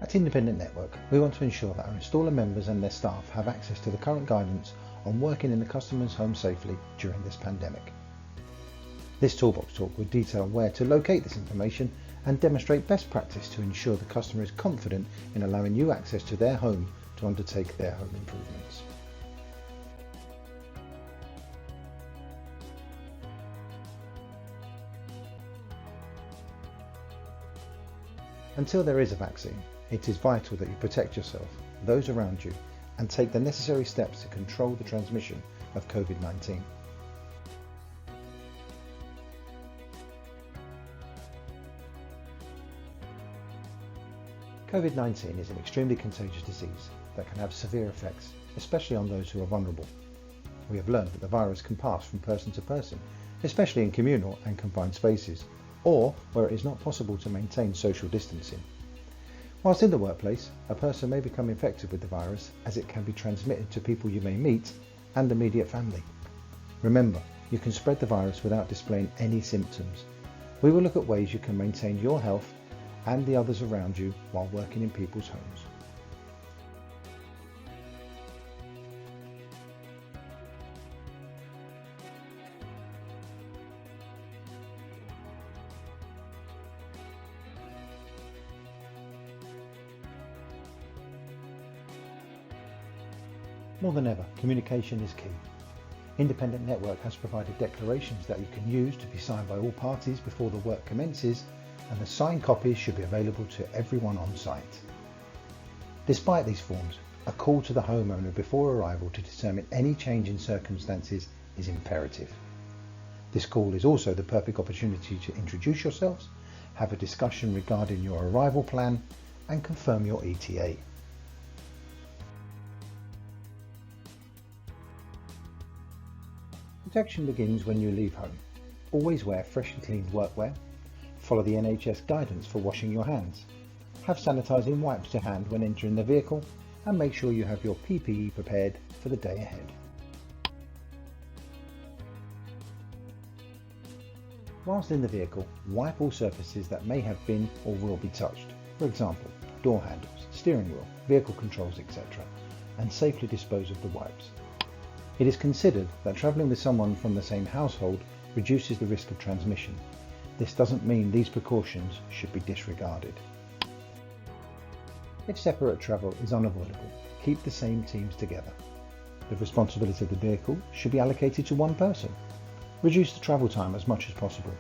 At Independent Network, we want to ensure that our installer members and their staff have access to the current guidance on working in the customer's home safely during this pandemic. This toolbox talk will detail where to locate this information and demonstrate best practice to ensure the customer is confident in allowing you access to their home to undertake their home improvements. Until there is a vaccine, it is vital that you protect yourself, those around you, and take the necessary steps to control the transmission of COVID-19. COVID-19 is an extremely contagious disease that can have severe effects, especially on those who are vulnerable. We have learned that the virus can pass from person to person, especially in communal and confined spaces, or where it is not possible to maintain social distancing. Whilst in the workplace, a person may become infected with the virus as it can be transmitted to people you may meet and immediate family. Remember, you can spread the virus without displaying any symptoms. We will look at ways you can maintain your health and the others around you while working in people's homes. More than ever, communication is key. Independent Network has provided declarations that you can use to be signed by all parties before the work commences, and the signed copies should be available to everyone on site. Despite these forms, a call to the homeowner before arrival to determine any change in circumstances is imperative. This call is also the perfect opportunity to introduce yourselves, have a discussion regarding your arrival plan, and confirm your ETA. Protection begins when you leave home. Always wear freshly cleaned workwear. Follow the NHS guidance for washing your hands. Have sanitising wipes to hand when entering the vehicle, and make sure you have your PPE prepared for the day ahead. Whilst in the vehicle, wipe all surfaces that may have been or will be touched. For example, door handles, steering wheel, vehicle controls, etc., and safely dispose of the wipes. It is considered that travelling with someone from the same household reduces the risk of transmission. This doesn't mean these precautions should be disregarded. If separate travel is unavoidable, keep the same teams together. The responsibility of the vehicle should be allocated to one person. Reduce the travel time as much as possible.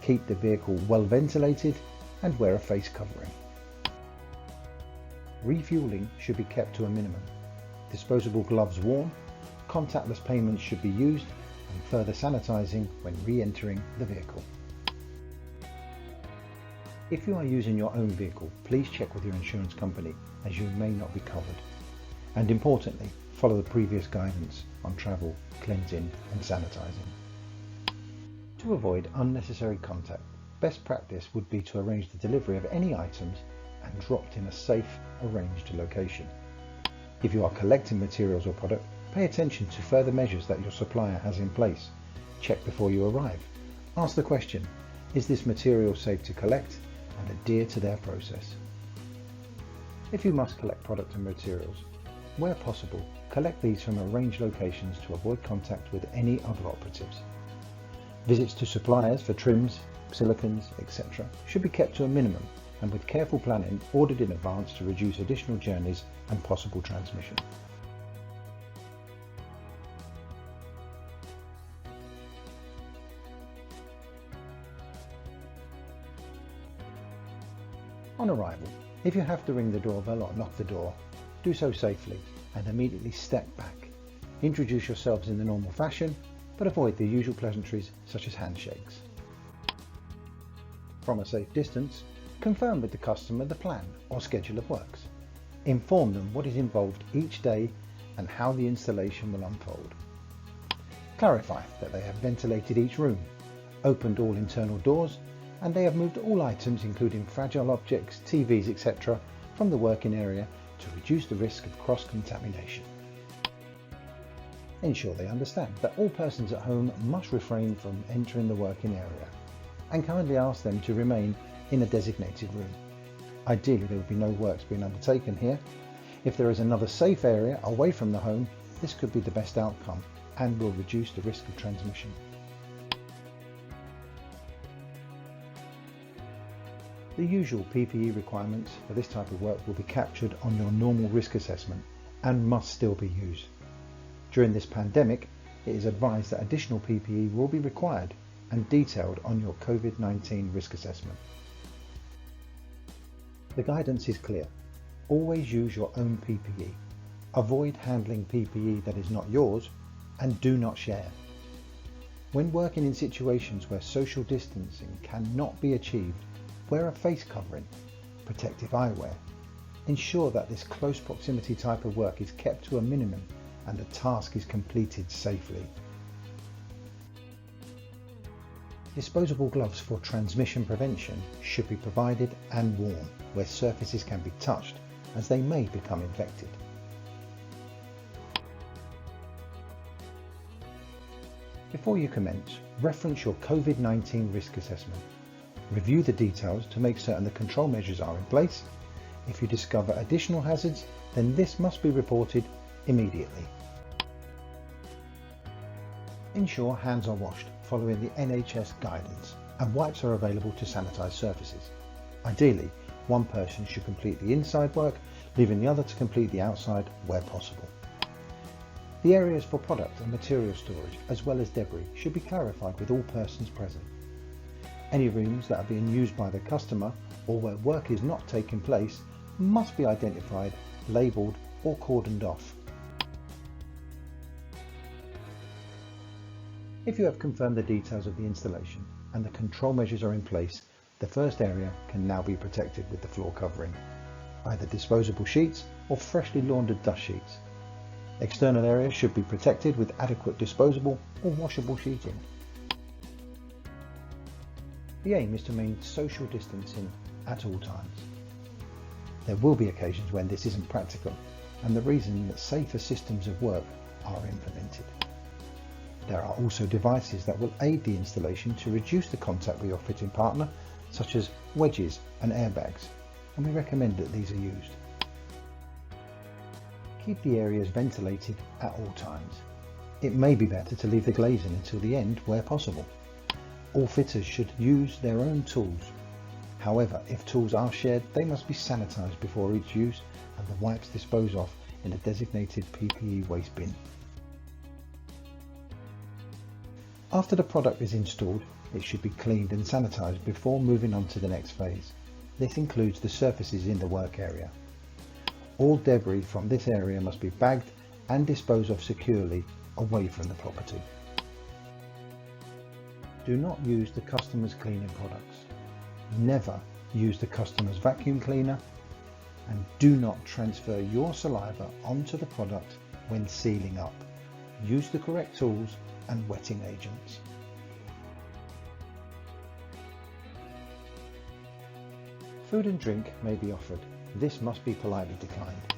Keep the vehicle well ventilated and wear a face covering. Refueling should be kept to a minimum. Disposable gloves worn. Contactless payments should be used, and further sanitising when re-entering the vehicle. If you are using your own vehicle, please check with your insurance company, as you may not be covered. And importantly, follow the previous guidance on travel, cleansing and sanitising. To avoid unnecessary contact, best practice would be to arrange the delivery of any items and dropped in a safe, arranged location. If you are collecting materials or product, pay attention to further measures that your supplier has in place. Check before you arrive. Ask the question, is this material safe to collect, and adhere to their process. If you must collect product and materials, where possible, collect these from arranged locations to avoid contact with any other operatives. Visits to suppliers for trims, silicons, etc. should be kept to a minimum, and with careful planning ordered in advance to reduce additional journeys and possible transmission. On arrival, if you have to ring the doorbell or knock the door, do so safely and immediately step back. Introduce yourselves in the normal fashion, but avoid the usual pleasantries such as handshakes. From a safe distance, confirm with the customer the plan or schedule of works. Inform them what is involved each day and how the installation will unfold. Clarify that they have ventilated each room, opened all internal doors, and they have moved all items including fragile objects, TVs, etc. from the working area to reduce the risk of cross-contamination. Ensure they understand that all persons at home must refrain from entering the working area, and kindly ask them to remain in a designated room. Ideally, there would be no works being undertaken here. If there is another safe area away from the home, this could be the best outcome and will reduce the risk of transmission. The usual PPE requirements for this type of work will be captured on your normal risk assessment and must still be used. During this pandemic, it is advised that additional PPE will be required and detailed on your COVID-19 risk assessment. The guidance is clear. Always use your own PPE. Avoid handling PPE that is not yours and do not share. When working in situations where social distancing cannot be achieved, wear a face covering, protective eyewear. Ensure that this close proximity type of work is kept to a minimum and the task is completed safely. Disposable gloves for transmission prevention should be provided and worn where surfaces can be touched, as they may become infected. Before you commence, reference your COVID-19 risk assessment. Review the details to make certain the control measures are in place. If you discover additional hazards, then this must be reported immediately. Ensure hands are washed following the NHS guidance and wipes are available to sanitise surfaces. Ideally, one person should complete the inside work, leaving the other to complete the outside where possible. The areas for product and material storage as well as debris should be clarified with all persons present. Any rooms that are being used by the customer or where work is not taking place must be identified, labelled or cordoned off. If you have confirmed the details of the installation and the control measures are in place, the first area can now be protected with the floor covering, either disposable sheets or freshly laundered dust sheets. External areas should be protected with adequate disposable or washable sheeting. The aim is to maintain social distancing at all times. There will be occasions when this isn't practical, and the reason that safer systems of work are implemented. There are also devices that will aid the installation to reduce the contact with your fitting partner, such as wedges and airbags, and we recommend that these are used. Keep the areas ventilated at all times. It may be better to leave the glazing until the end where possible. All fitters should use their own tools. However, if tools are shared, they must be sanitised before each use and the wipes disposed of in a designated PPE waste bin. After the product is installed, it should be cleaned and sanitised before moving on to the next phase. This includes the surfaces in the work area. All debris from this area must be bagged and disposed of securely away from the property. Do not use the customer's cleaning products. Never use the customer's vacuum cleaner, and do not transfer your saliva onto the product when sealing up. Use the correct tools and wetting agents. Food and drink may be offered. This must be politely declined.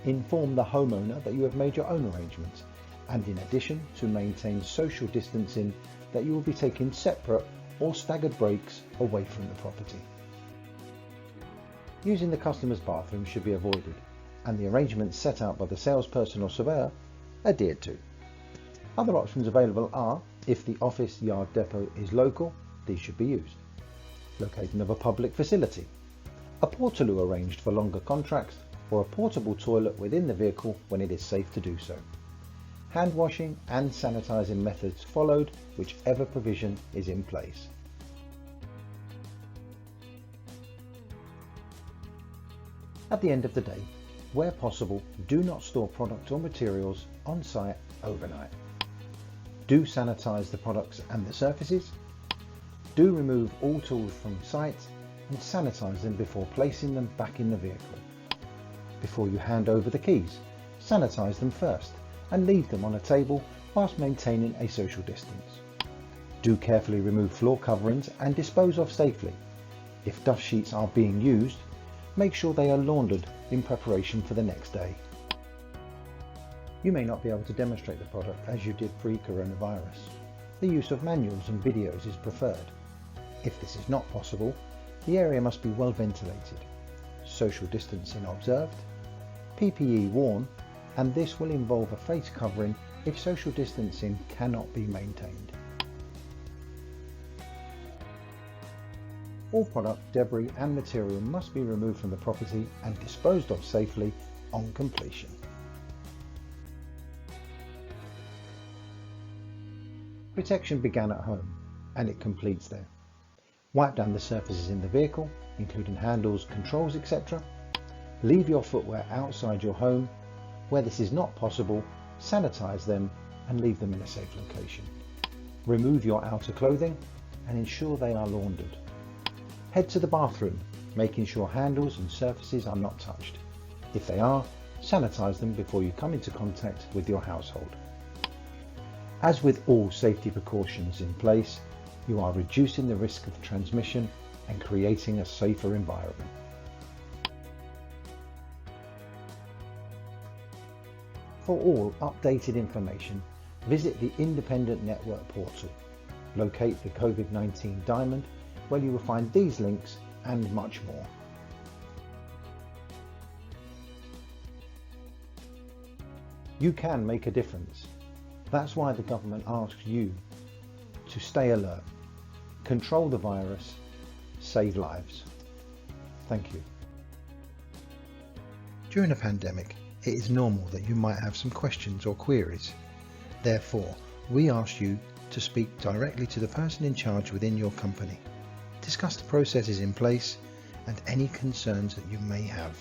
Inform the homeowner that you have made your own arrangements, and in addition to maintain social distancing, that you will be taking separate or staggered breaks away from the property. Using the customer's bathroom should be avoided, and the arrangements set out by the salesperson or surveyor adhered to. Other options available are, if the office yard depot is local, these should be used. Locating of a public facility, a portaloo arranged for longer contracts, or a portable toilet within the vehicle when it is safe to do so. Hand washing and sanitising methods followed, whichever provision is in place. At the end of the day, where possible, do not store product or materials on site overnight. Do sanitise the products and the surfaces. Do remove all tools from site and sanitise them before placing them back in the vehicle. Before you hand over the keys, sanitise them first and leave them on a table whilst maintaining a social distance. Do carefully remove floor coverings and dispose of safely. If dust sheets are being used, make sure they are laundered in preparation for the next day. You may not be able to demonstrate the product as you did pre-coronavirus. The use of manuals and videos is preferred. If this is not possible, the area must be well ventilated. social distancing observed, PPE worn, and this will involve a face covering if social distancing cannot be maintained. All product, debris and material must be removed from the property and disposed of safely on completion. Protection began at home and it completes there. Wipe down the surfaces in the vehicle, including handles, controls, etc. Leave your footwear outside your home. Where this is not possible, sanitize them and leave them in a safe location. Remove your outer clothing and ensure they are laundered. Head to the bathroom, making sure handles and surfaces are not touched. If they are, sanitize them before you come into contact with your household. As with all safety precautions in place, you are reducing the risk of transmission and creating a safer environment. For all updated information, visit the Independent Network portal. Locate the COVID-19 Diamond, where you will find these links and much more. You can make a difference. That's why the government asks you to stay alert, control the virus, save lives. Thank you. During a pandemic, it is normal that you might have some questions or queries. Therefore, we ask you to speak directly to the person in charge within your company. Discuss the processes in place and any concerns that you may have.